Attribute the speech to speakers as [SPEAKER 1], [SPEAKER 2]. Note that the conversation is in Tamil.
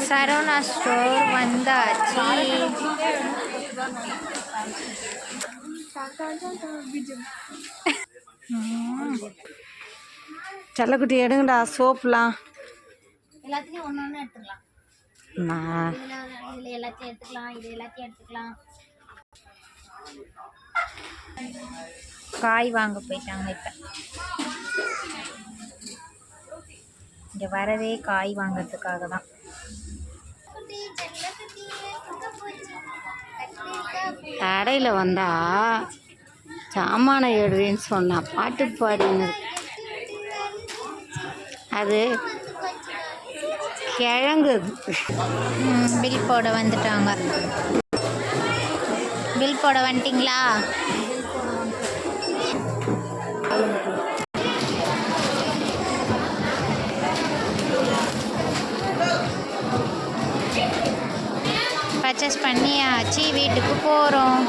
[SPEAKER 1] சரவணா ஸ்டோர் வந்தாச்சு.
[SPEAKER 2] செல்லக்குட்டி எடுங்கடா சோப்புலாம்.
[SPEAKER 1] எல்லாத்துலேயும் ஒன்று ஒன்று எடுத்துக்கலாம். இதில் எல்லாத்தையும் எடுத்துக்கலாம், இது எல்லாத்தையும் எடுத்துக்கலாம். காய் வாங்க போயிட்டாங்க. இப்போ இங்கே வரதே காய் வாங்கிறதுக்காக தான்.
[SPEAKER 2] கடையில் வந்தா சாமான எடுன்னு சொன்னா பாட்டு பாடின்னு அது கிழங்கு.
[SPEAKER 1] பில் போட வந்துட்டாங்க. பில் போட வந்துட்டிங்களா? பர்ச்சேஸ் பண்ணியாச்சு, வீட்டுக்கு போகிறோம்.